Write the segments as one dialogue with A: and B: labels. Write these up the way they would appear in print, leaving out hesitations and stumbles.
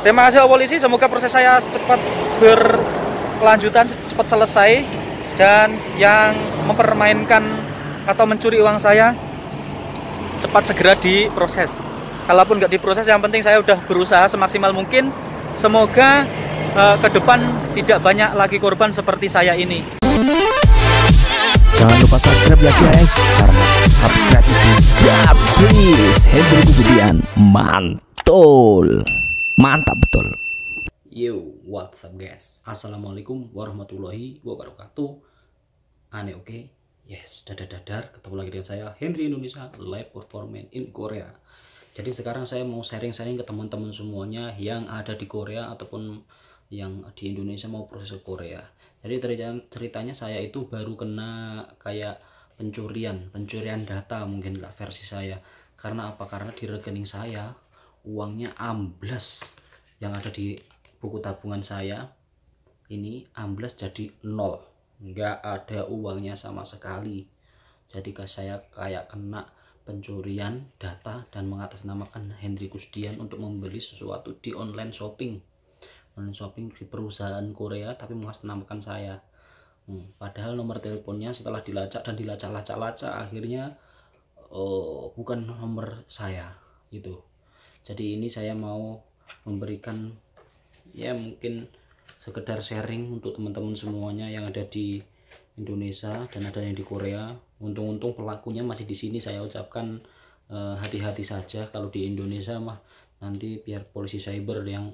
A: Terima kasih Pak Polisi, semoga proses saya cepat berkelanjutan, cepat selesai. Dan yang mempermainkan atau mencuri uang saya cepat segera diproses. Kalaupun nggak diproses, yang penting saya udah berusaha semaksimal mungkin. Semoga ke depan tidak banyak lagi korban seperti saya ini.
B: Jangan lupa subscribe ya guys, karena subscribe itu gratis. Hendri Kusudian, mantul, mantap betul.
C: Yo, what's up guys? Assalamualaikum warahmatullahi wabarakatuh. Aneh oke? Yes, dadar. Ketemu lagi dengan saya Hendri Indonesia, live performance in Korea. Jadi sekarang saya mau sharing-sharing ke teman-teman semuanya yang ada di Korea ataupun yang di Indonesia mau proses ke Korea. Jadi ceritanya saya itu baru kena kayak pencurian data mungkin lah versi saya. Karena apa? Karena di rekening saya uangnya amblas, yang ada di buku tabungan saya ini amblas jadi nol, nggak ada uangnya sama sekali. Jadi saya kayak kena pencurian data dan mengatasnamakan Hendri Kusdian untuk membeli sesuatu di online shopping di perusahaan Korea, tapi mengatasnamakan saya. Padahal nomor teleponnya setelah dilacak akhirnya bukan nomor saya gitu. Jadi ini saya mau memberikan ya mungkin sekedar sharing untuk teman-teman semuanya yang ada di Indonesia dan ada yang di Korea. Untung-untung pelakunya masih di sini. Saya ucapkan hati-hati saja. Kalau di Indonesia mah nanti biar polisi cyber yang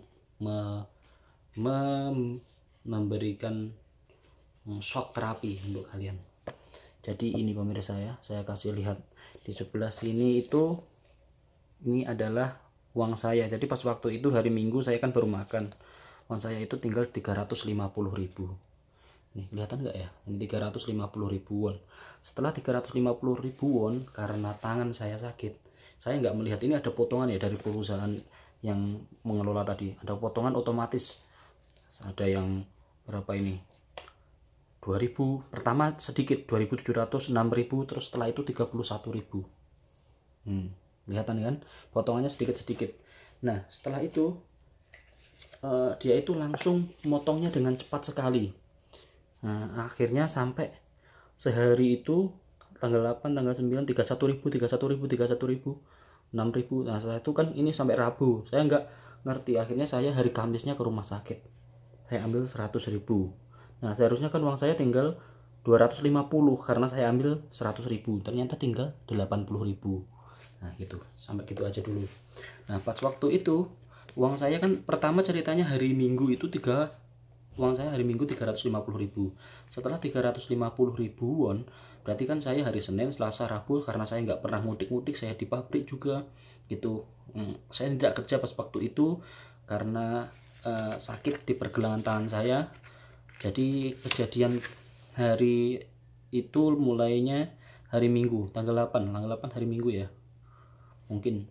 C: memberikan shock terapi untuk kalian. Jadi ini pemirsa saya kasih lihat di sebelah sini itu, ini adalah uang saya. Jadi pas waktu itu hari Minggu saya kan baru makan, uang saya itu tinggal 350.000. Nih kelihatan nggak ya, ini 350.000 won. Setelah 350.000 won, karena tangan saya sakit, saya nggak melihat ini ada potongan ya dari perusahaan yang mengelola tadi, ada potongan otomatis. Ada yang berapa ini, 2000 pertama sedikit, 2700, 6000, terus setelah itu 31.000. Kelihatan kan potongannya sedikit-sedikit. Nah setelah itu dia itu langsung motongnya dengan cepat sekali. Nah akhirnya sampai sehari itu tanggal 8, tanggal 9, 31.000, 6.000. Nah setelah itu kan ini sampai Rabu, saya nggak ngerti. Akhirnya saya hari Kamisnya ke rumah sakit, saya ambil 100.000. Nah seharusnya kan uang saya tinggal 250 karena saya ambil 100.000, ternyata tinggal 80.000. Nah gitu, sampai gitu aja dulu. Nah pas waktu itu uang saya kan pertama ceritanya hari Minggu itu uang saya hari Minggu 350.000. Setelah 350.000 won, berarti kan saya hari Senin, Selasa, Rabu, karena saya nggak pernah mudik, saya di pabrik juga gitu. Saya tidak kerja pas waktu itu karena sakit di pergelangan tangan saya. Jadi kejadian hari itu mulainya hari Minggu tanggal 8 hari Minggu ya, mungkin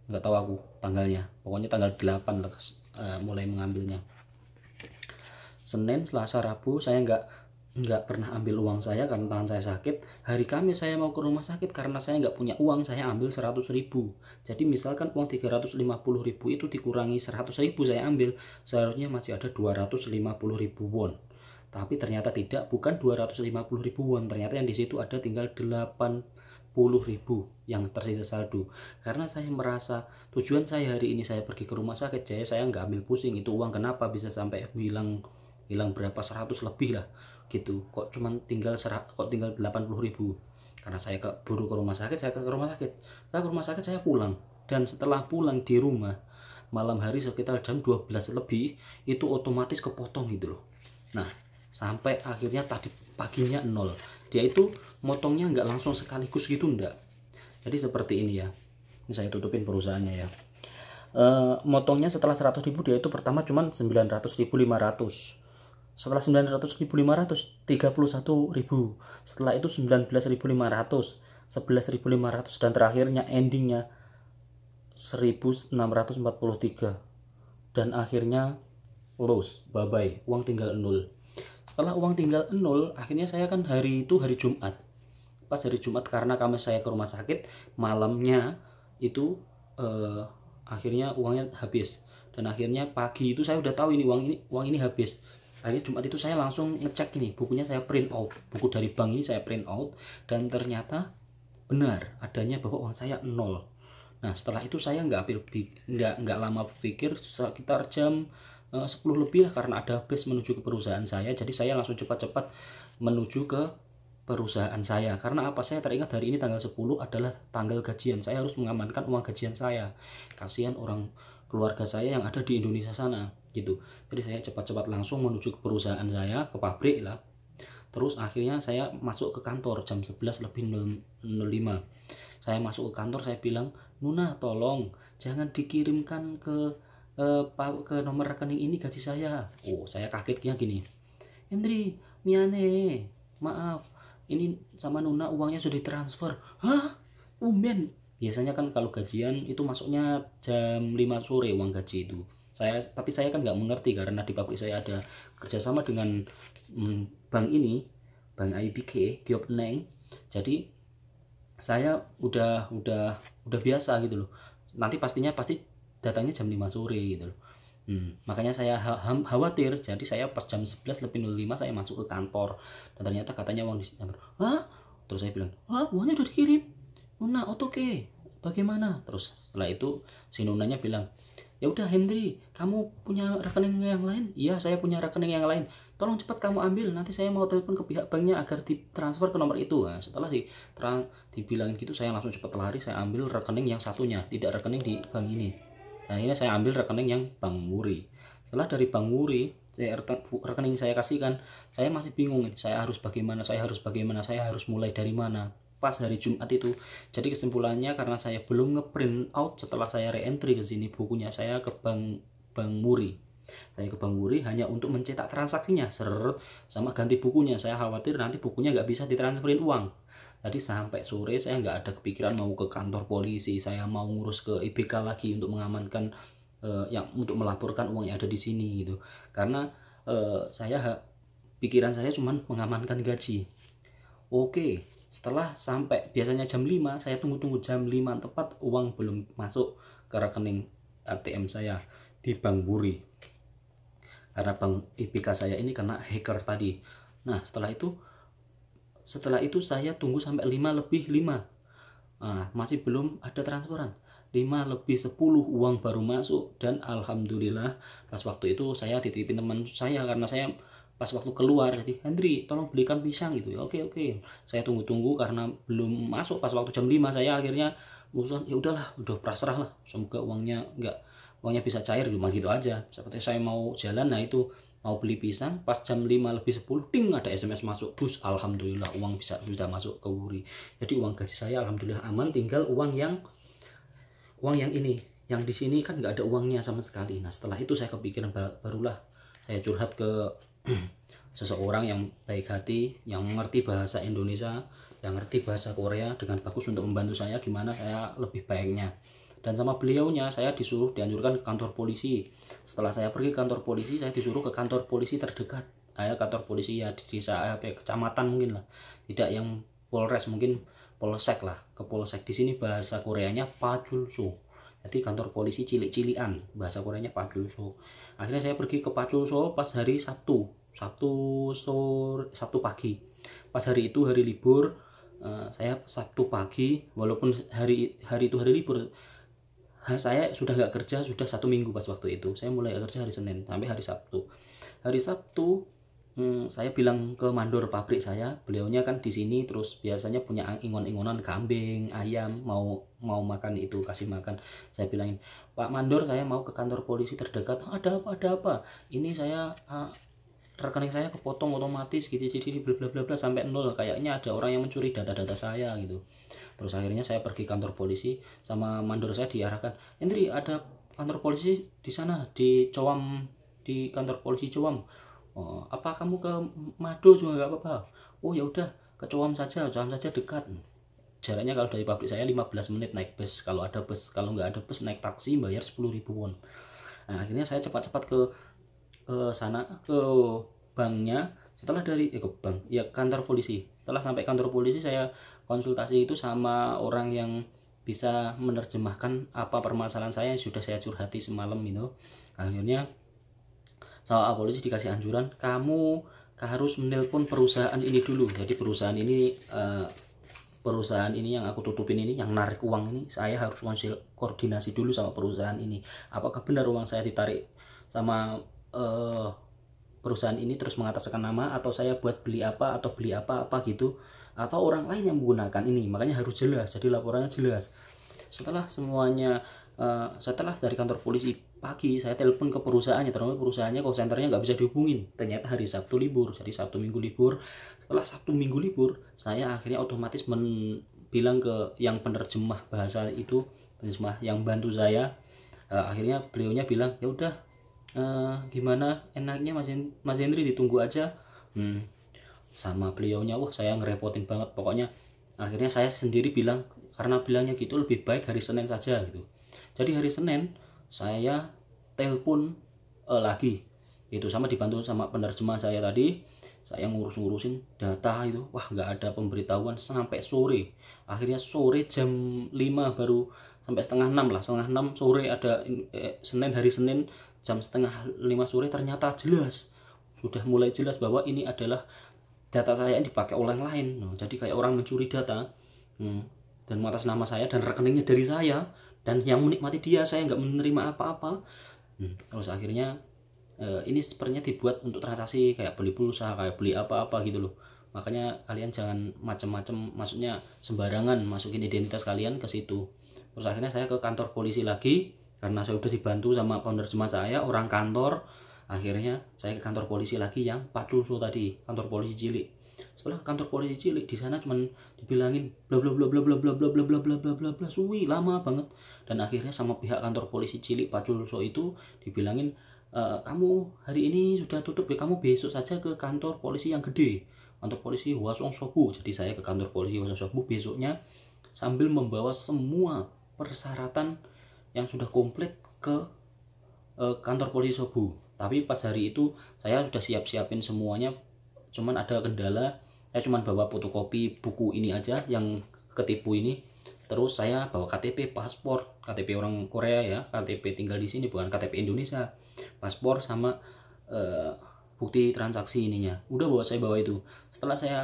C: nggak tahu aku tanggalnya, pokoknya tanggal 8 lah mulai mengambilnya. Senin, Selasa, Rabu saya nggak pernah ambil uang saya karena tangan saya sakit. Hari Kamis saya mau ke rumah sakit, karena saya nggak punya uang, saya ambil 100.000. Jadi misalkan uang 350.000 itu dikurangi 100.000 saya ambil, seharusnya masih ada 250.000 won. Tapi ternyata tidak, bukan 250.000 won, ternyata yang di situ ada tinggal 80.000 yang tersisa saldo. Karena saya merasa tujuan saya hari ini saya pergi ke rumah sakit, saya nggak ambil pusing itu uang kenapa bisa sampai hilang berapa 100 lebih lah gitu. Kok tinggal 80.000. Karena saya keburu ke rumah sakit, saya ke rumah sakit saya pulang. Dan setelah pulang di rumah malam hari sekitar jam 12 lebih, itu otomatis kepotong gitu loh. Nah sampai akhirnya tadi paginya nol. Dia itu motongnya nggak langsung sekaligus gitu, enggak. Jadi seperti ini ya, ini saya tutupin perusahaannya ya. Motongnya setelah 100.000 dia itu pertama cuman 900.500. Setelah 900.500 31.000, setelah itu 19.500, 11.500, dan terakhirnya endingnya 1.643. Dan akhirnya loss, bye bye, uang tinggal 0. Setelah uang tinggal 0, akhirnya saya kan hari itu hari Jumat. Pas hari Jumat karena Kamis saya ke rumah sakit, malamnya itu akhirnya uangnya habis. Dan akhirnya pagi itu saya udah tahu ini uang ini habis. Akhirnya Jumat itu saya langsung ngecek ini bukunya, saya print out, buku dari bank ini saya print out, dan ternyata benar adanya bahwa uang saya 0. Nah setelah itu saya nggak lama pikir, sekitar jam 10 lebih lah, karena ada bus menuju ke perusahaan saya. Jadi saya langsung cepat-cepat menuju ke perusahaan saya. Karena apa? Saya teringat hari ini tanggal 10 adalah tanggal gajian. Saya harus mengamankan uang gajian saya. Kasihan orang keluarga saya yang ada di Indonesia sana gitu. Jadi saya cepat-cepat langsung menuju ke perusahaan saya, ke pabrik lah. Terus akhirnya saya masuk ke kantor jam 11 lebih 05. Saya masuk ke kantor, saya bilang, "Nuna, tolong jangan dikirimkan ke nomor rekening ini gaji saya." Oh, saya kagetnya gini. "Hendri, Miane, maaf, ini sama Nuna uangnya sudah ditransfer." "Hah? Umben?" Biasanya kan kalau gajian itu masuknya jam 5 sore uang gaji itu. Tapi saya kan nggak mengerti karena di pabrik saya ada kerjasama dengan bank ini, bank IBK, Giop Neng. Jadi saya udah biasa gitu loh. Nanti pasti datangnya jam 5 sore gitu loh. Makanya saya khawatir. Jadi saya pas jam 11 lebih 05 saya masuk ke kantor, dan ternyata katanya uang ditransfer. "Hah?" Terus saya bilang, "Hah, uangnya udah dikirim Nuna, oke, bagaimana?" Terus setelah itu si Nunanya bilang, "Ya udah Hendri, kamu punya rekening yang lain?" "Iya, saya punya rekening yang lain. Tolong cepat kamu ambil, nanti saya mau telepon ke pihak banknya agar ditransfer ke nomor itu." Nah, setelah dibilangin gitu, saya langsung cepat lari, saya ambil rekening yang satunya, tidak rekening di bank ini. Nah, ini saya ambil rekening yang Bank Muri. Setelah dari Bank Muri, rekening saya kasihkan, saya masih bingung, saya harus bagaimana, saya harus mulai dari mana. Pas hari Jumat itu, jadi kesimpulannya karena saya belum ngeprint out setelah saya reentry ke sini bukunya, saya ke Bank Muri. Saya ke Bank Muri hanya untuk mencetak transaksinya, sama ganti bukunya. Saya khawatir nanti bukunya nggak bisa ditransferin uang. Jadi sampai sore saya nggak ada kepikiran mau ke kantor polisi, saya mau ngurus ke IBK lagi untuk mengamankan untuk melaporkan uang yang ada di sini gitu. Karena pikiran saya cuma mengamankan gaji. Oke. Setelah sampai biasanya jam 5, saya tunggu jam 5 tepat, uang belum masuk ke rekening ATM saya di Bank Muri. Karena bank IBK saya ini kena hacker tadi. Nah, setelah itu saya tunggu sampai 5 lebih 5. Nah, masih belum ada transferan. 5 lebih 10 uang baru masuk, dan alhamdulillah pas waktu itu saya dititipin teman saya karena saya pas waktu keluar, jadi, "Hendri, tolong belikan pisang," gitu. Oke. Saya tunggu karena belum masuk. Pas waktu jam 5 saya akhirnya urusan, ya udahlah, udah pasrah lah, semoga uangnya bisa cair, cuma gitu aja. Seperti saya mau jalan, nah itu mau beli pisang, pas jam 5 lebih 10 ting ada SMS masuk, bus, alhamdulillah uang sudah masuk ke Wuri. Jadi uang gaji saya alhamdulillah aman, tinggal uang yang ini, yang di sini kan nggak ada uangnya sama sekali. Nah setelah itu saya kepikiran, barulah saya curhat ke seseorang yang baik hati, yang mengerti bahasa Indonesia, yang ngerti bahasa Korea dengan bagus untuk membantu saya gimana saya lebih baiknya. Dan sama beliaunya saya dianjurkan ke kantor polisi. Setelah saya pergi ke kantor polisi, saya disuruh ke kantor polisi terdekat. Kantor polisi ya di desa, kecamatan mungkin lah, tidak yang polres, mungkin polsek lah, ke polsek. Di sini bahasa Koreanya Pachulso. Jadi kantor polisi cilik-cilian, bahasa Koreanya Pachulso. Akhirnya saya pergi ke Pachulso pas hari Sabtu pagi. Pas hari itu hari libur, saya Sabtu pagi, walaupun hari itu hari libur, saya sudah nggak kerja sudah 1 minggu. Pas waktu itu saya mulai kerja hari Senin sampai hari Sabtu. Saya bilang ke mandor pabrik saya, beliaunya kan di sini terus biasanya punya ingon-ingonan kambing, ayam, mau makan itu, kasih makan. Saya bilangin, "Pak mandor, saya mau ke kantor polisi terdekat." "Ada apa? Ini saya rekening saya kepotong otomatis gitu, jadi bla bla bla sampai 0, kayaknya ada orang yang mencuri data-data saya gitu." Terus akhirnya saya pergi kantor polisi, sama mandor saya diarahkan, "Hendri, ada kantor polisi di sana, di Cowam, di kantor polisi Cowam. Oh, apa kamu ke Mado juga nggak apa-apa?" "Oh ya udah, ke Cowam saja dekat." Jaraknya kalau dari pabrik saya 15 menit naik bus, kalau ada bus, kalau nggak ada bus naik taksi bayar 10.000 won. Nah, akhirnya saya cepat-cepat ke sana, ke banknya. Setelah dari kantor polisi. Setelah sampai kantor polisi, saya konsultasi itu sama orang yang bisa menerjemahkan apa permasalahan saya yang sudah saya curhati semalam itu. Akhirnya sama polisi dikasih anjuran, kamu harus menelpon perusahaan ini dulu. Jadi perusahaan ini yang aku tutupin ini, yang narik uang ini, saya harus koordinasi dulu sama perusahaan ini. Apakah benar uang saya ditarik sama perusahaan ini terus mengataskan nama, atau saya buat beli apa gitu, atau orang lain yang menggunakan ini. Makanya harus jelas, jadi laporannya jelas. Setelah semuanya, setelah dari kantor polisi pagi, saya telepon ke perusahaannya, ternyata perusahaannya call centernya nggak bisa dihubungin. Ternyata hari Sabtu libur, jadi Sabtu Minggu libur. Setelah Sabtu Minggu libur, saya akhirnya otomatis bilang ke yang penerjemah bahasa itu, penerjemah yang bantu saya. Akhirnya beliaunya bilang, ya udah, gimana enaknya Mas Henry ditunggu aja. Sama beliaunya, wah saya ngerepotin banget pokoknya. Akhirnya saya sendiri bilang, karena bilangnya gitu lebih baik hari Senin saja gitu. Jadi hari Senin saya telepon lagi itu, sama dibantu sama penerjemah saya tadi. Saya ngurusin data itu, wah nggak ada pemberitahuan sampai sore. Akhirnya sore jam 5 baru, sampai setengah 6 lah, setengah 6 sore ada hari Senin jam setengah 5 sore ternyata jelas, sudah mulai jelas bahwa ini adalah data saya yang dipakai orang lain. Jadi kayak orang mencuri data dan atas nama saya, dan rekeningnya dari saya, dan yang menikmati dia, saya nggak menerima apa-apa. Terus akhirnya ini sepertinya dibuat untuk transaksi kayak beli pulsa, kayak beli apa-apa gitu loh. Makanya kalian jangan macem-macem, maksudnya sembarangan masukin identitas kalian ke situ. Terus akhirnya saya ke kantor polisi lagi, karena saya udah dibantu sama penerjemah saya, orang kantor. Akhirnya saya ke kantor polisi lagi yang Pak Tulso tadi, kantor polisi Cilik. Setelah kantor polisi Cilik, di sana cuman dibilangin bla bla bla bla bla bla bla bla bla bla bla bla bla, suwi lama banget. Dan akhirnya sama pihak kantor polisi Cilik Pak Tulso itu dibilangin, kamu hari ini sudah tutup ya, kamu besok saja ke kantor polisi yang gede, kantor polisi Hwaseongsobu. Jadi saya ke kantor polisi Hwaseongsobu besoknya sambil membawa semua persyaratan yang sudah komplit ke kantor polisi Sobu. Tapi pas hari itu saya sudah siapin semuanya, cuman ada kendala, saya cuman bawa fotokopi buku ini aja yang ketipu ini. Terus saya bawa KTP, paspor, KTP orang Korea ya, KTP tinggal di sini bukan KTP Indonesia, paspor sama bukti transaksi ininya. Udah saya bawa itu. Setelah saya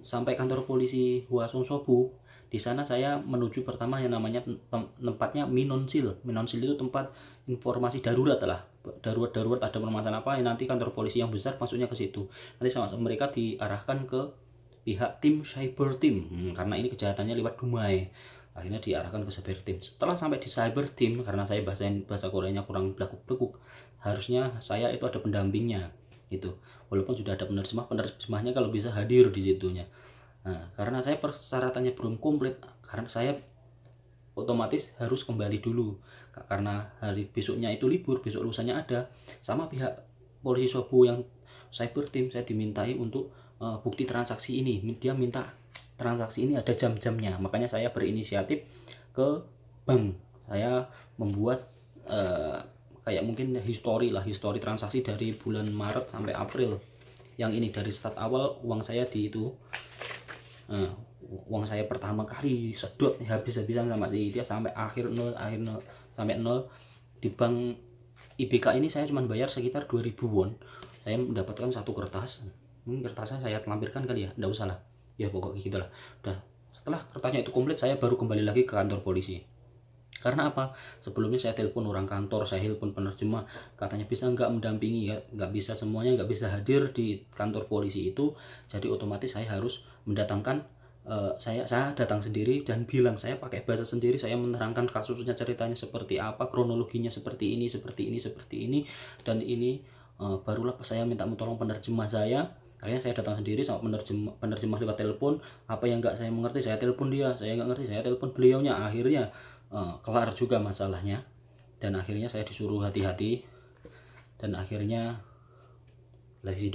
C: sampai kantor polisi Hwaseongsobu, di sana saya menuju pertama yang namanya tempatnya Minonsil. Minonsil itu tempat informasi darurat lah. Darurat ada permasalahan apa, nanti kantor polisi yang besar masuknya ke situ. Nanti sama mereka diarahkan ke pihak tim cyber team, karena ini kejahatannya lewat Dumai. Akhirnya diarahkan ke cyber team. Setelah sampai di cyber team, karena saya bahasa Koreanya kurang belakuk-belakuk, harusnya saya itu ada pendampingnya itu. Walaupun sudah ada penerjemahnya kalau bisa hadir di situnya. Nah, karena saya persyaratannya belum komplit, karena saya otomatis harus kembali dulu, karena hari besoknya itu libur, besok lusanya ada. Sama pihak polisi Sobu yang cyber team, saya dimintai untuk bukti transaksi ini. Dia minta transaksi ini ada jam-jamnya, makanya saya berinisiatif ke bank. Saya membuat kayak mungkin history transaksi dari bulan Maret sampai April. Yang ini dari start awal uang saya di itu. Uang saya pertama kali sedot habis-habisan sama si dia sampai akhir nol sampai nol. Di bank IBK ini saya cuma bayar sekitar 2000 won. Saya mendapatkan satu kertas. Kertasnya saya lampirkan kali ya, enggak usah lah. Ya pokoknya gitulah. Udah, setelah kertasnya itu komplit, saya baru kembali lagi ke kantor polisi. Karena apa? Sebelumnya saya telepon orang kantor, saya telepon penerjemah, katanya bisa nggak mendampingi ya, nggak bisa semuanya, nggak bisa hadir di kantor polisi itu. Jadi otomatis saya harus mendatangkan, saya datang sendiri dan bilang, saya pakai bahasa sendiri, saya menerangkan kasusnya, ceritanya seperti apa, kronologinya seperti ini, dan ini barulah saya minta tolong penerjemah saya. Akhirnya saya datang sendiri sama penerjemah lewat telepon. Apa yang nggak saya mengerti, saya telepon dia, saya nggak ngerti, saya telepon beliaunya. Akhirnya kelar juga masalahnya, dan akhirnya saya disuruh hati-hati, dan akhirnya lagi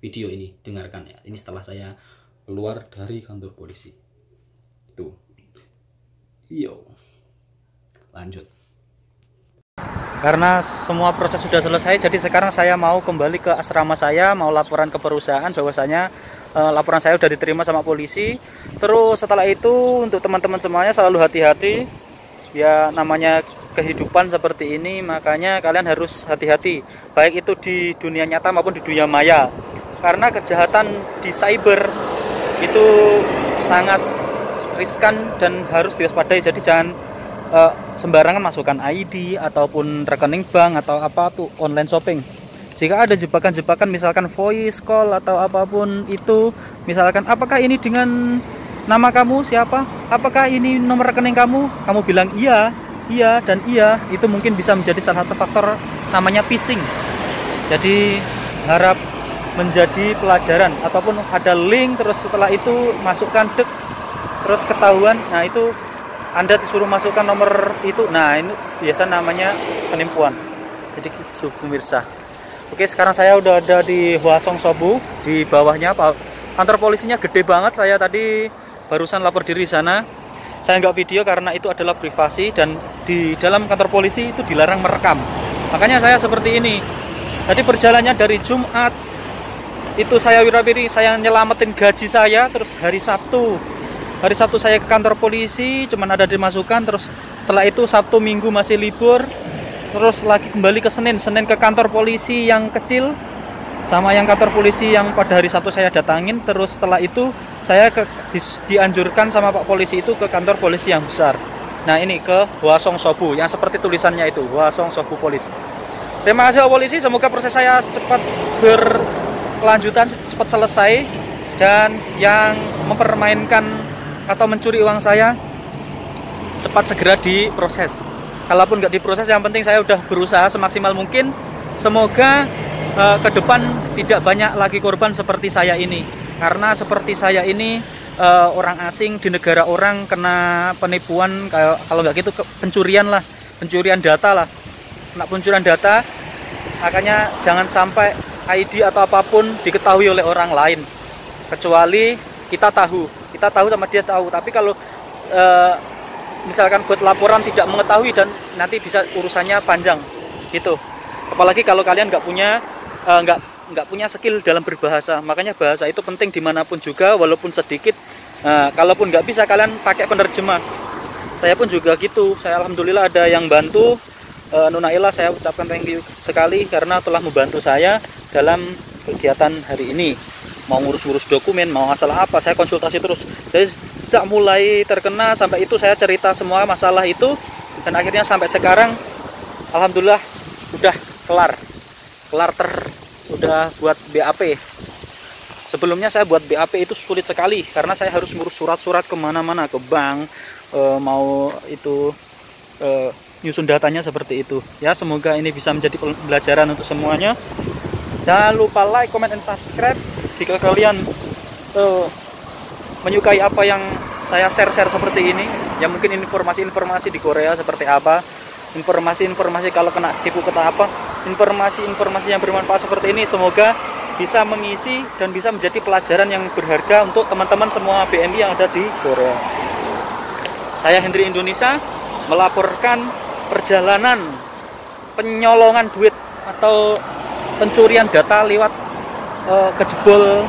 C: video ini dengarkan ya. Ini setelah saya keluar dari kantor polisi itu. Yo, lanjut.
A: Karena semua proses sudah selesai, jadi sekarang saya mau kembali ke asrama saya, mau laporan ke perusahaan bahwasanya laporan saya udah diterima sama polisi. Terus setelah itu untuk teman-teman semuanya selalu hati-hati. Ya namanya kehidupan seperti ini, makanya kalian harus hati-hati, baik itu di dunia nyata maupun di dunia maya. Karena kejahatan di cyber itu sangat riskan dan harus diwaspadai. Jadi jangan sembarangan masukkan ID ataupun rekening bank atau apa tuh online shopping. Jika ada jebakan-jebakan misalkan voice call atau apapun itu, misalkan apakah ini dengan nama kamu siapa? Apakah ini nomor rekening kamu? Kamu bilang iya, iya dan iya, itu mungkin bisa menjadi salah satu faktor namanya phishing. Jadi harap menjadi pelajaran, ataupun ada link terus setelah itu masukkan terus ketahuan, nah itu Anda disuruh masukkan nomor itu, nah ini biasa namanya penipuan. Jadi gitu pemirsa. Oke, sekarang saya udah ada di Hwasong Sobu, di bawahnya kantor polisinya gede banget. Saya tadi barusan lapor diri sana. Saya nggak video karena itu adalah privasi dan di dalam kantor polisi itu dilarang merekam. Makanya saya seperti ini. Tadi perjalannya dari Jumat itu saya wirawiri, saya nyelamatin gaji saya. Terus hari Sabtu saya ke kantor polisi, cuman ada dimasukkan. Terus setelah itu Sabtu Minggu masih libur. Terus lagi kembali ke Senin ke kantor polisi yang kecil sama yang kantor polisi yang pada hari Sabtu saya datangin. Terus setelah itu saya dianjurkan sama Pak polisi itu ke kantor polisi yang besar. Nah ini ke Hwasong Sobu yang seperti tulisannya itu, Hwasong Sobu Polisi. Terima kasih Pak polisi, semoga proses saya cepat berkelanjutan, cepat selesai. Dan yang mempermainkan atau mencuri uang saya cepat segera diproses. Kalaupun nggak diproses, yang penting saya udah berusaha semaksimal mungkin. Semoga ke depan tidak banyak lagi korban seperti saya ini. Karena seperti saya ini orang asing di negara orang kena penipuan, kalau nggak gitu pencurian data lah. Kena pencurian data, makanya jangan sampai ID atau apapun diketahui oleh orang lain. Kecuali kita tahu sama dia tahu. Tapi kalau misalkan buat laporan tidak mengetahui, dan nanti bisa urusannya panjang gitu. Apalagi kalau kalian nggak punya skill dalam berbahasa. Makanya bahasa itu penting dimanapun juga, walaupun sedikit. Kalaupun nggak bisa, kalian pakai penerjemah. Saya pun juga gitu. Saya alhamdulillah ada yang bantu. Nona Ella, saya ucapkan thank you sekali karena telah membantu saya dalam kegiatan hari ini. Mau ngurus-ngurus dokumen, mau masalah apa, saya konsultasi terus. Jadi sejak mulai terkena sampai itu saya cerita semua masalah itu, dan akhirnya sampai sekarang alhamdulillah udah udah buat BAP. Sebelumnya saya buat BAP itu sulit sekali karena saya harus ngurus surat-surat kemana-mana, ke bank, mau itu nyusun datanya seperti itu. Ya semoga ini bisa menjadi pembelajaran untuk semuanya. Jangan lupa like, comment, dan subscribe jika kalian menyukai apa yang saya share seperti ini. Ya mungkin informasi-informasi di Korea seperti apa, informasi-informasi kalau kena tipu kata apa, informasi-informasi yang bermanfaat seperti ini semoga bisa mengisi dan bisa menjadi pelajaran yang berharga untuk teman-teman semua BMI yang ada di Korea. Saya Hendri Indonesia melaporkan perjalanan penyolongan duit atau pencurian data lewat kejebol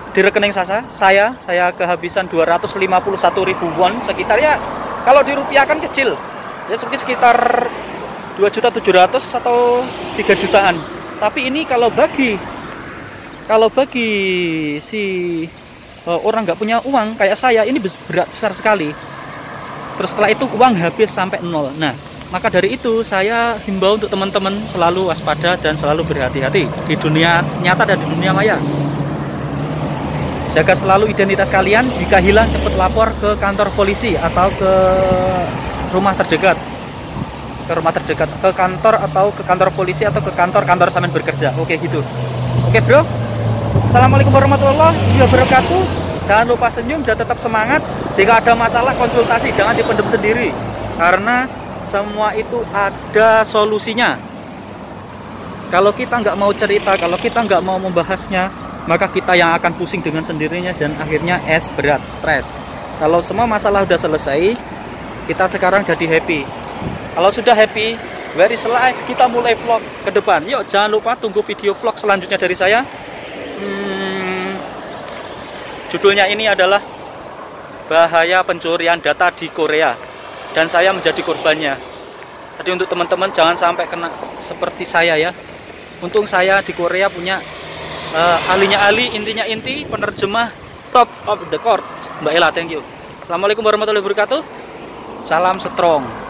A: di rekening saya kehabisan 251.000 won, sekitar ya kalau dirupiahkan kecil ya sekitar 2.700.000 atau 3 jutaan. Tapi ini kalau bagi si orang nggak punya uang kayak saya, ini besar sekali. Terus setelah itu uang habis sampai nol. Nah, maka dari itu saya himbau untuk teman-teman selalu waspada dan selalu berhati-hati di dunia nyata dan di dunia maya. Jaga selalu identitas kalian. Jika hilang cepat lapor ke kantor polisi atau ke rumah terdekat. Ke kantor atau ke kantor polisi atau ke kantor sampean bekerja. Oke gitu. Oke, Bro. Assalamualaikum warahmatullahi wabarakatuh. Jangan lupa senyum dan tetap semangat. Jika ada masalah konsultasi, jangan dipendam sendiri. Karena semua itu ada solusinya. Kalau kita nggak mau cerita, kalau kita nggak mau membahasnya, maka kita yang akan pusing dengan sendirinya dan akhirnya berat, stres. Kalau semua masalah udah selesai, kita sekarang jadi happy. Kalau sudah happy, very live, kita mulai vlog ke depan. Yuk, jangan lupa tunggu video vlog selanjutnya dari saya. Judulnya ini adalah bahaya pencurian data di Korea, dan saya menjadi korbannya. Jadi untuk teman-teman jangan sampai kena seperti saya ya. Untung saya di Korea punya alinya ali, intinya inti, penerjemah top of the court. Mbak Ella, thank you. Assalamualaikum warahmatullahi wabarakatuh. Salam strong.